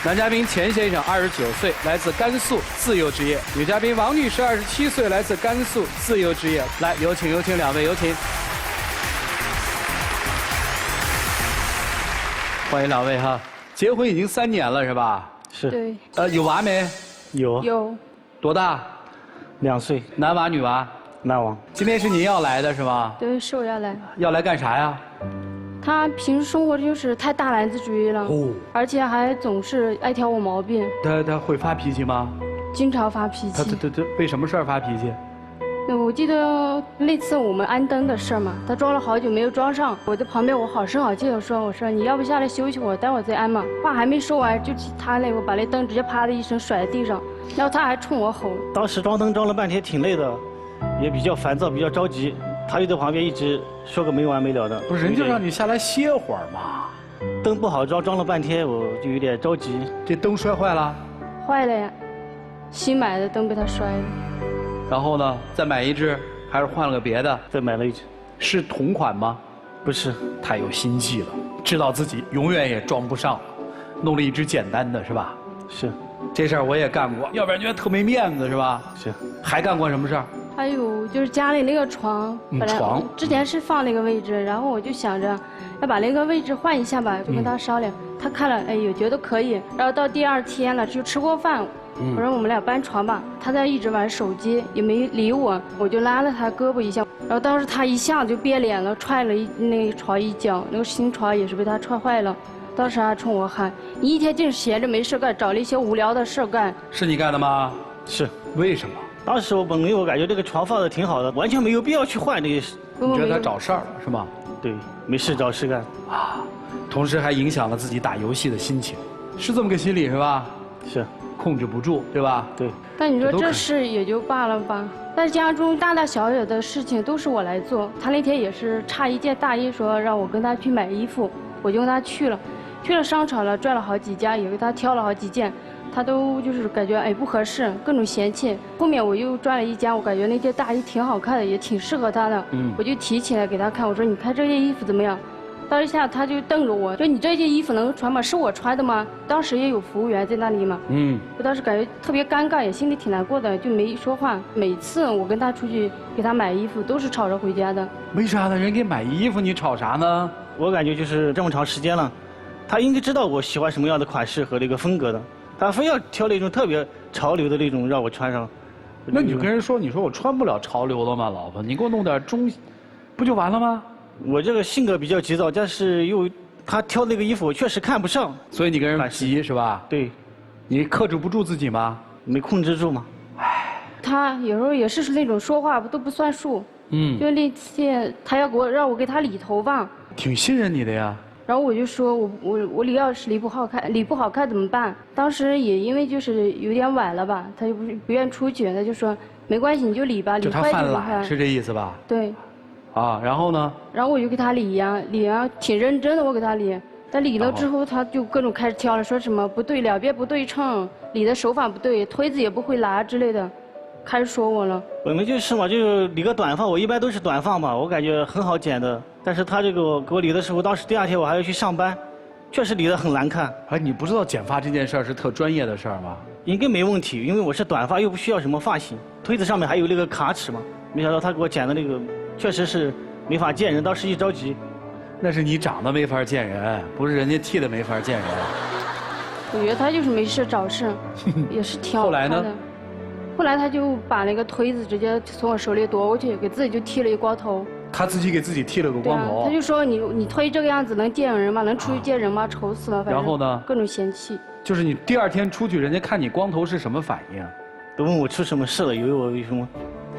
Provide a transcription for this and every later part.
男嘉宾钱先生29岁，来自甘肃，自由职业；女嘉宾王女士27岁，来自甘肃，自由职业。来，有请两位，有请。欢迎两位哈，结婚已经3年了是吧？是。对。有娃没？有。有。多大？2岁。男娃女娃？男娃。今天是您要来的是吗？对，是我要来。要来干啥呀？他平时生活就是太大男子主义了，而且还总是爱挑我毛病。他会发脾气吗？经常发脾气。他为什么事儿发脾气？我记得那次我们安灯的事嘛，他装了好久没有装上，我在旁边我好声好气的说，我说你要不下来休息会儿，待会儿再安嘛。话还没说完，就他那个把那灯直接啪的一声甩在地上，然后他还冲我吼。当时装灯装了半天挺累的，也比较烦躁，比较着急。他就在旁边一直说个没完没了的。不是，人就让你下来歇会儿嘛。灯不好装，装了半天，我就有点着急。这灯摔坏了？坏了呀，新买的灯被他摔了。然后呢，再买一只，还是换了个别的？再买了一只。是同款吗？不是，太有心计了，知道自己永远也装不上了，弄了一只简单的，是吧？是。这事儿我也干过，要不然觉得特没面子，是吧？是。还干过什么事儿？还有就是家里那个床，本来之前是放那个位置，然后我就想着要把那个位置换一下吧，就跟他商量。他看了，哎呦，觉得可以。然后到第2天了，就吃过饭，我说我们俩搬床吧。他在一直玩手机，也没理我，我就拉了他胳膊一下。然后当时他一下就变脸了，踹了那个床一脚，那个新床也是被他踹坏了。当时还冲我喊：“你一天净闲着没事干，找了一些无聊的事干。”是你干的吗？是。为什么？当时我感觉这个床放的挺好的，完全没有必要去换这个。你觉得他找事儿了是吗？对，没事找事干。啊，同时还影响了自己打游戏的心情，是这么个心理是吧？是。控制不住，对吧？对。但你说这事也就罢了吧，但家中大大小小的事情都是我来做。他那天也是差一件大衣，说让我跟他去买衣服，我就跟他去了。去了商场了，转了好几家，也给他挑了好几件，他都就是感觉哎不合适，各种嫌弃。后面我又转了一家，我感觉那件大衣挺好看的，也挺适合他的，我就提起来给他看，我说你看这件衣服怎么样？当下他就瞪着我，说你这件衣服能穿吗？是我穿的吗？当时也有服务员在那里嘛，我当时感觉特别尴尬，也心里挺难过的，就没说话。每次我跟他出去给他买衣服，都是吵着回家的。为啥呢？人给买衣服，你吵啥呢？我感觉就是这么长时间了。他应该知道我喜欢什么样的款式和那个风格的，他非要挑那种特别潮流的那种让我穿上。那你就跟人说，你说我穿不了潮流了吗，老婆？你给我弄点中，不就完了吗？我这个性格比较急躁，但是又他挑那个衣服我确实看不上，所以你跟人急是吧？对。你克制不住自己吗？没控制住吗？唉。他有时候也是那种说话都不算数。就那次他要让我给他理头发。挺信任你的呀。然后我就说，我要是理不好看怎么办？当时也因为就是有点晚了吧，他就不愿出去，他就说没关系，你就理吧，理快就他犯懒是这意思吧？对。啊，然后呢？然后我就给他理呀，挺认真的，我给他理。但理了之后，他就各种开始挑了，说什么不对，两边不对称，理的手法不对，推子也不会拿之类的，开始说我了。我们就是嘛，就理个短发，我一般都是短发嘛，我感觉很好剪的。但是他这个给我理的时候，当时第2天我还要去上班，确实理得很难看。哎，你不知道剪发这件事儿是特专业的事儿吗？应该没问题，因为我是短发，又不需要什么发型。推子上面还有那个卡尺嘛，没想到他给我剪的那个，确实是没法见人。当时一着急，那是你长得没法见人，不是人家剃的没法见人。我觉得他就是没事找事，也是挺好看的。后来呢？后来他就把那个推子直接从我手里夺过去，给自己就剃了一光头。他自己给自己剃了个光头。他就说你推这个样子能见人吗？能出去见人吗？丑死了！然后呢？各种嫌弃。就是你第2天出去，人家看你光头是什么反应？都问我出什么事了，以为我有什么。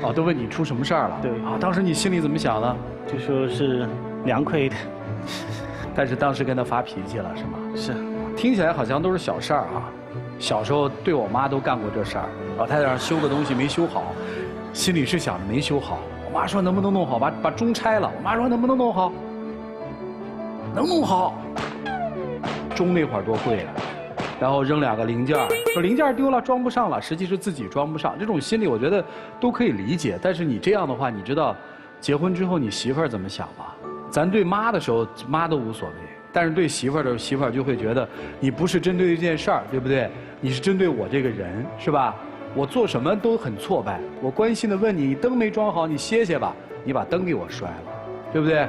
哦，都问你出什么事儿了？对。啊，当时你心里怎么想的？就说是凉快一点。但是当时跟他发脾气了是吗？是。听起来好像都是小事儿啊。小时候对我妈都干过这事儿，老太太让修个东西没修好，心里是想着没修好。我妈说能不能弄好，把钟拆了。我妈说能不能弄好，能弄好。钟那会儿多贵啊，然后扔2个零件，说零件丢了装不上了，实际是自己装不上。这种心理我觉得都可以理解。但是你这样的话，你知道结婚之后你媳妇儿怎么想吗？咱对妈的时候妈都无所谓，但是对媳妇儿的媳妇儿就会觉得你不是针对一件事儿，对不对？你是针对我这个人，是吧？我做什么都很挫败，我关心的问你，你灯没装好，你歇歇吧，你把灯给我摔了，对不对？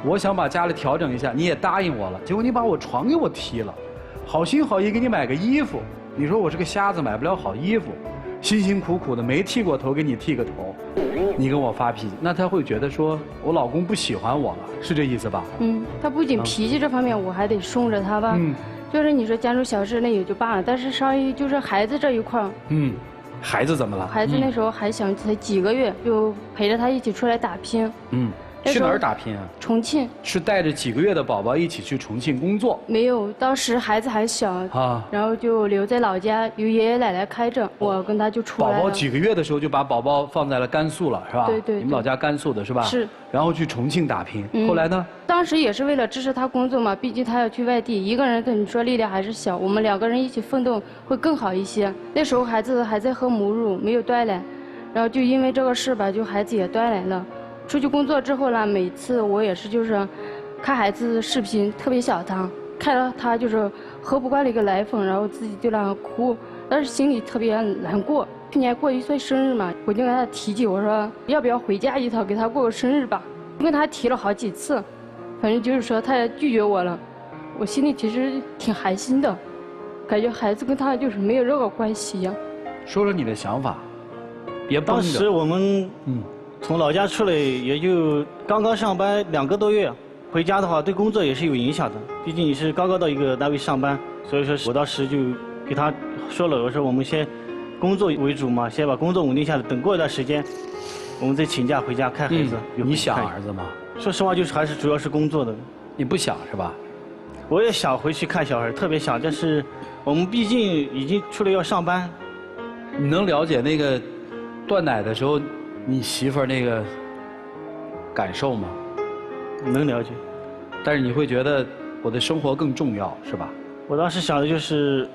我想把家里调整一下，你也答应我了，结果你把我床给我踢了，好心好意给你买个衣服，你说我是个瞎子买不了好衣服，辛辛苦苦的没剃过头给你剃个头，你跟我发脾气，那他会觉得说我老公不喜欢我了，是这意思吧？他不仅脾气这方面我还得顺着他吧，就是你说家中小事那也就罢了，但是稍微就是孩子这一块孩子怎么了？孩子那时候还小，才几个月，就陪着他一起出来打拼。去哪儿打拼啊？重庆。是带着几个月的宝宝一起去重庆工作？没有，当时孩子还小啊，然后就留在老家，由爷爷奶奶开着，我跟他就出来了。宝宝几个月的时候就把宝宝放在了甘肃了，是吧？对。你们老家甘肃的是吧？是。然后去重庆打拼，后来呢？当时也是为了支持他工作嘛，毕竟他要去外地，一个人的你说力量还是小，我们2个人一起奋斗会更好一些。那时候孩子还在喝母乳，没有断奶，然后就因为这个事吧，就孩子也断奶了。出去工作之后呢，每次我也是就是看孩子视频，特别小他，看到他就是喝不惯那个奶粉，然后自己就那样哭，但是心里特别难过。去年过1岁生日嘛，我就跟他提起，我说要不要回家一趟给他过个生日吧，跟他提了好几次，反正就是说他也拒绝我了，我心里其实挺寒心的，感觉孩子跟他就是没有任何关系一样。说说你的想法，别绷着。当时我们从老家出来也就刚刚上班2个多月，回家的话对工作也是有影响的。毕竟你是刚刚到一个单位上班，所以说我当时就给他说了，我说我们先工作为主嘛，先把工作稳定下来，等过一段时间，我们再请假回家看孩子。你想儿子吗？说实话，就是还是主要是工作的。你不想是吧？我也想回去看小孩，特别想，但是我们毕竟已经出来要上班。你能了解那个断奶的时候？你媳妇儿那个感受吗？能了解，但是你会觉得我的生活更重要，是吧？我当时想的就是，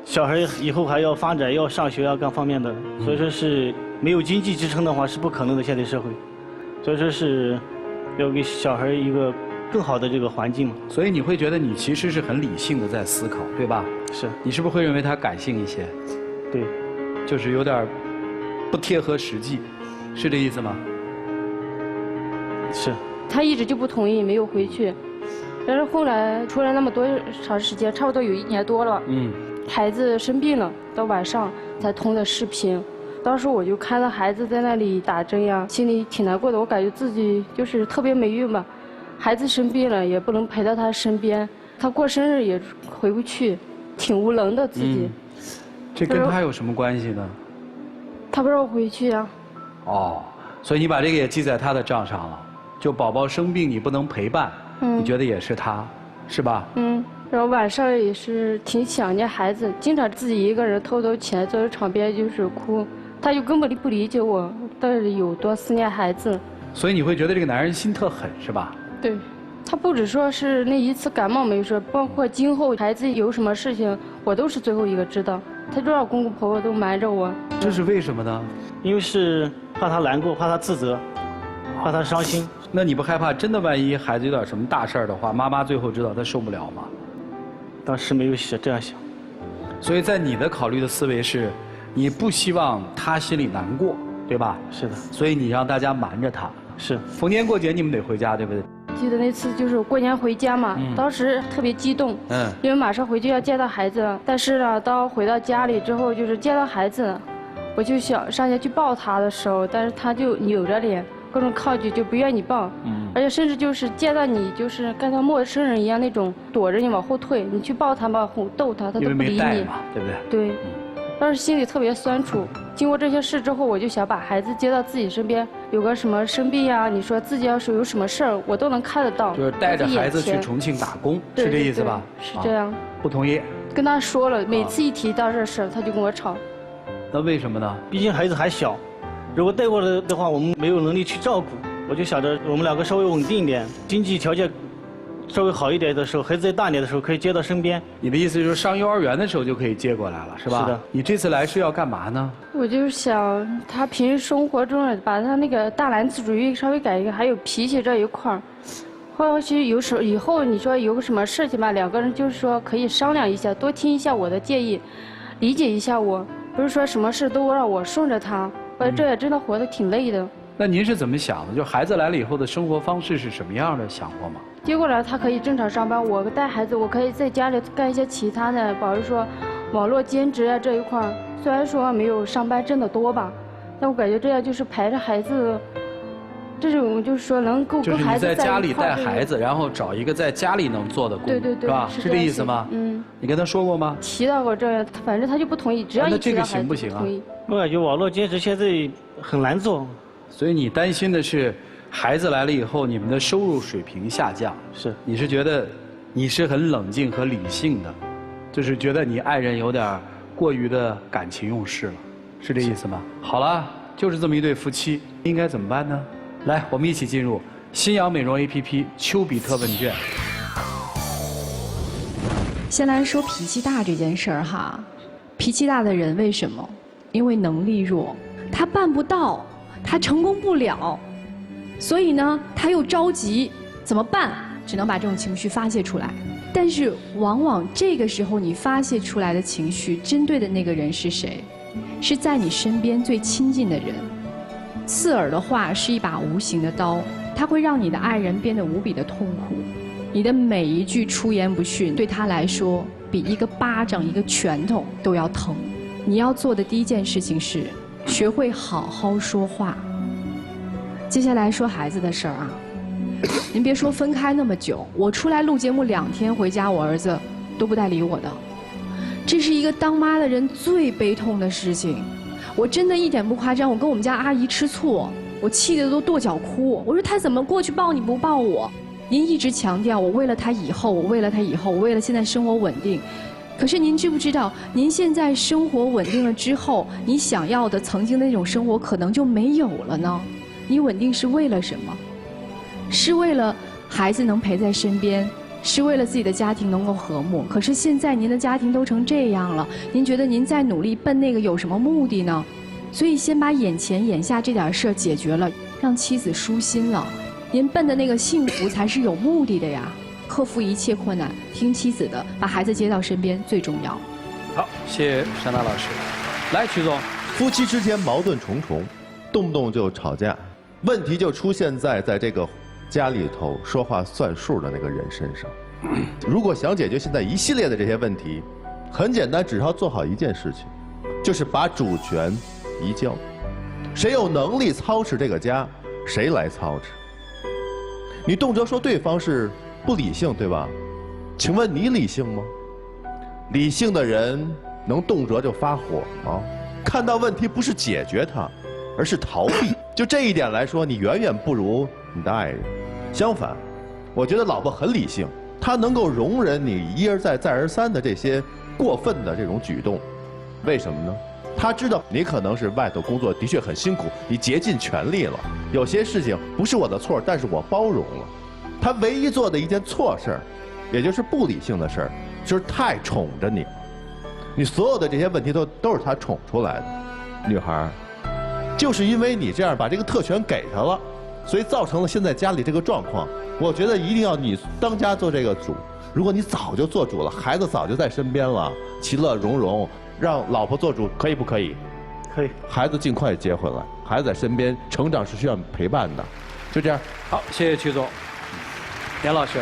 小孩以后还要发展，要上学，要各方面的，所以说是没有经济支撑的话是不可能的。现在社会，所以说是要给小孩一个更好的这个环境嘛。所以你会觉得你其实是很理性的在思考，对吧？是。你是不是会认为他感性一些？对，就是有点不贴合实际。是这意思吗？是。他一直就不同意，没有回去。但是后来出来那么多长时间，差不多有1年多了。孩子生病了，到晚上才通的视频。当时我就看到孩子在那里打针呀，心里挺难过的。我感觉自己就是特别没用吧。孩子生病了，也不能陪到他身边，他过生日也回不去，挺无能的自己。这跟他有什么关系呢？他不让我回去啊。所以你把这个也记在他的账上了，就宝宝生病你不能陪伴，你觉得也是他，是吧？然后晚上也是挺想念孩子，经常自己一个人偷偷起来坐在床边就是哭，他就根本不理解我到底有多思念孩子。所以你会觉得这个男人心特狠，是吧？对，他不只说是那一次感冒没事，包括今后孩子有什么事情，我都是最后一个知道。他就让公公婆婆都瞒着我。这是为什么呢？因为是怕他难过，怕他自责，怕他伤心。那你不害怕真的万一孩子有点什么大事儿的话，妈妈最后知道他受不了吗？当时没有这样想。所以在你的考虑的思维是，你不希望他心里难过，对吧？是的。所以你让大家瞒着他。是。逢年过节你们得回家，对不对？记得那次就是过年回家嘛，当时特别激动，因为马上回去要见到孩子了。但是呢，当回到家里之后，就是见到孩子，我就想上前去抱他的时候，但是他就扭着脸，各种抗拒，就不愿你抱，而且甚至就是见到你就是跟他陌生人一样那种躲着你往后退，你去抱他吧，逗他，他都不理你。因为没带嘛，对不对？对。当时心里特别酸楚，经过这些事之后，我就想把孩子接到自己身边，有个什么生病呀，你说自己要是有什么事儿，我都能看得到。就是带着孩子去重庆打工，是这意思吧？是这样。不同意。跟他说了，每次一提到这事儿，他就跟我吵。那为什么呢？毕竟孩子还小，如果带过来的话，我们没有能力去照顾。我就想着我们2个稍微稳定一点，经济条件稍微好一点的时候，孩子再大一点的时候，可以接到身边。你的意思就是上幼儿园的时候就可以接过来了，是吧？是的。你这次来是要干嘛呢？我就是想他平时生活中把他那个大男子主义稍微改一个，还有脾气这一块儿，或许有时候以后你说有个什么事情吧，两个人就是说可以商量一下，多听一下我的建议，理解一下我，不是说什么事都让我顺着他，这也真的活得挺累的。那您是怎么想的？就孩子来了以后的生活方式是什么样的？想过吗？接过来他可以正常上班，我带孩子，我可以在家里干一些其他的，比如说网络兼职啊这一块儿，虽然说没有上班挣得多吧，但我感觉这样就是陪着孩子，这种就是说能够跟孩子就是你在家里带一块孩子，然后找一个在家里能做的工，对对对，是吧？是这意思吗？嗯。你跟他说过吗？提到过这样，反正他就不同意，只要那这个一提到孩子行不行啊就同意。我感觉网络兼职现在很难做。所以你担心的是，孩子来了以后，你们的收入水平下降。是，你是觉得你是很冷静和理性的，就是觉得你爱人有点过于的感情用事了，是这意思吗？好了，就是这么一对夫妻，应该怎么办呢？来，我们一起进入新阳美容 APP 丘比特问卷。先来说脾气大这件事儿哈，脾气大的人为什么？因为能力弱，他办不到，他成功不了，所以呢，他又着急，怎么办？只能把这种情绪发泄出来。但是往往这个时候你发泄出来的情绪，针对的那个人是谁？是在你身边最亲近的人。刺耳的话是一把无形的刀，它会让你的爱人变得无比的痛苦。你的每一句出言不逊，对他来说比一个巴掌、一个拳头都要疼。你要做的第一件事情是，学会好好说话。接下来说孩子的事儿啊，您别说分开那么久，我出来录节目2天回家，我儿子都不带理我的。这是一个当妈的人最悲痛的事情。我真的一点不夸张，我跟我们家阿姨吃醋，我气得都跺脚哭。我说他怎么过去抱你不抱我？您一直强调我为了他以后，我为了他以后，我为了现在生活稳定。可是您知不知道，您现在生活稳定了之后，你想要的曾经的那种生活可能就没有了呢？你稳定是为了什么？是为了孩子能陪在身边，是为了自己的家庭能够和睦。可是现在您的家庭都成这样了，您觉得您再努力奔那个有什么目的呢？所以先把眼前眼下这点事儿解决了，让妻子舒心了，您奔的那个幸福才是有目的的呀。克服一切困难，听妻子的，把孩子接到身边最重要。好，谢谢山达老师。来，曲总，夫妻之间矛盾重重，动不动就吵架，问题就出现在这个家里头说话算数的那个人身上。如果想解决现在一系列的这些问题，很简单，只要做好一件事情，就是把主权移交。谁有能力操持这个家，谁来操持。你动辄说对方是不理性，对吧？请问你理性吗？理性的人能动辄就发火吗？看到问题不是解决它，而是逃避。就这一点来说，你远远不如你的爱人。相反，我觉得老婆很理性，她能够容忍你一而再再而三的这些过分的这种举动。为什么呢？她知道你可能是外头工作的确很辛苦，你竭尽全力了，有些事情不是我的错，但是我包容了。她唯一做的一件错事儿，也就是不理性的事儿，就是太宠着你。你所有的这些问题都是她宠出来的。女孩儿，就是因为你这样把这个特权给她了，所以造成了现在家里这个状况。我觉得一定要你当家做这个主。如果你早就做主了，孩子早就在身边了，其乐融融，让老婆做主，可以不可以？可以。孩子尽快接回来，孩子在身边，成长是需要陪伴的。就这样。好，谢谢曲总。杨老师。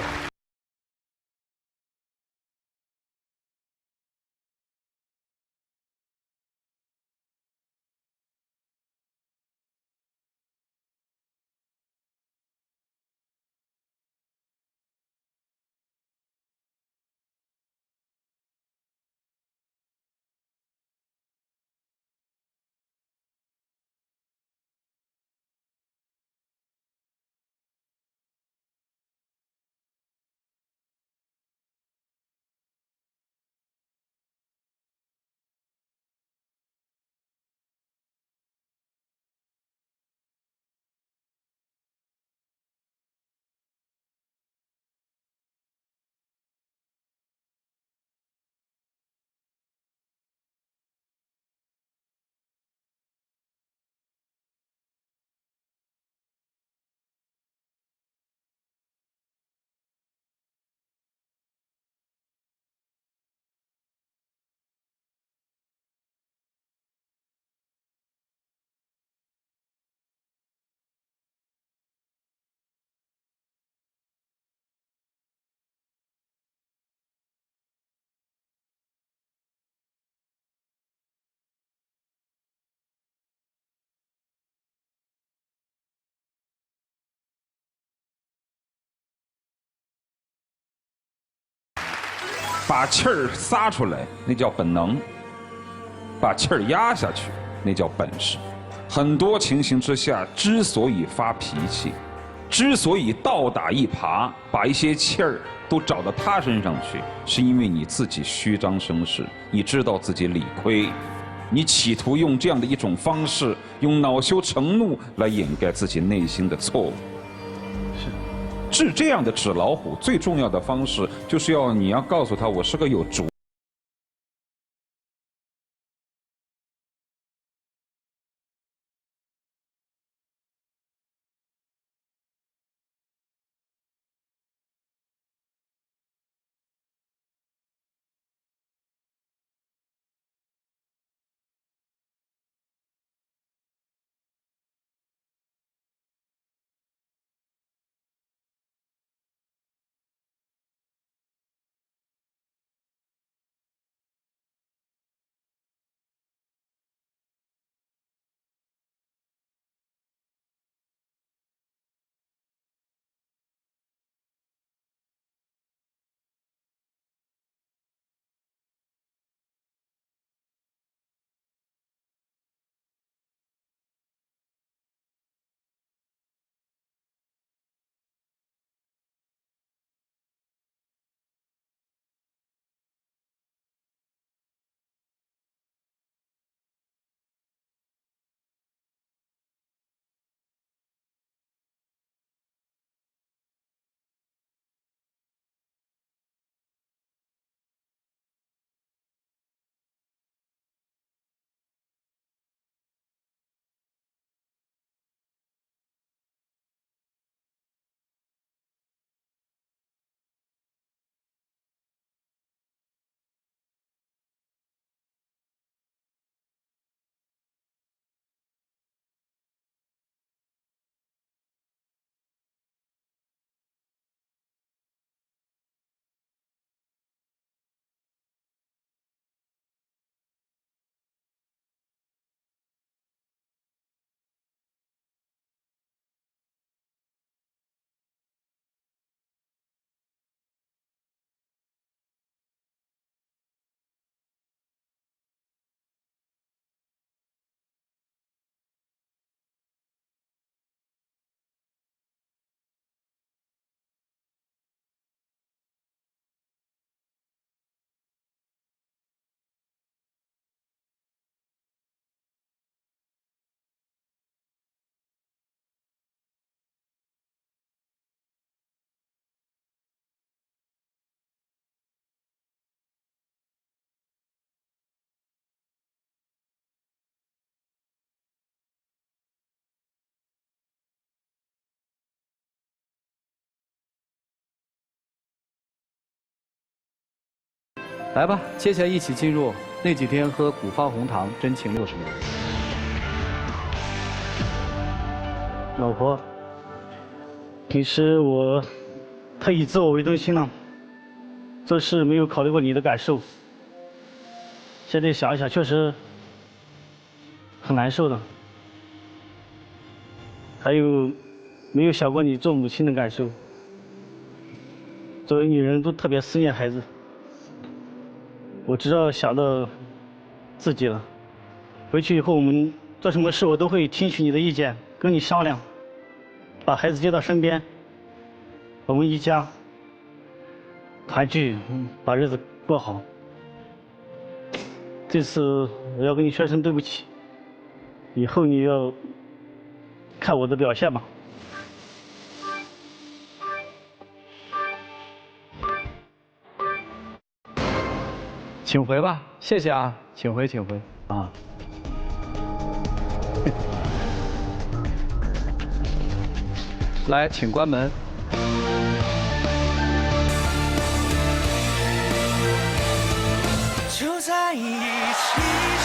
把气儿撒出来，那叫本能；把气儿压下去，那叫本事。很多情形之下，之所以发脾气，之所以倒打一耙，把一些气儿都找到他身上去，是因为你自己虚张声势，你知道自己理亏，你企图用这样的一种方式，用恼羞成怒来掩盖自己内心的错误。治这样的纸老虎，最重要的方式就是你要告诉他，我是个有主。来吧，接下来一起进入那几天喝古方红糖真情60年。老婆，平时我太以自我为中心了，做事没有考虑过你的感受。现在想一想，确实很难受的。还有，没有想过你做母亲的感受。作为女人，都特别思念孩子。我知道想到自己了。回去以后，我们做什么事，我都会听取你的意见，跟你商量，把孩子接到身边，我们一家团聚，把日子过好。这次我要跟你说声对不起，以后你要看我的表现吧。请回吧，谢谢啊，请回，请回啊。来，请关门。就在一起。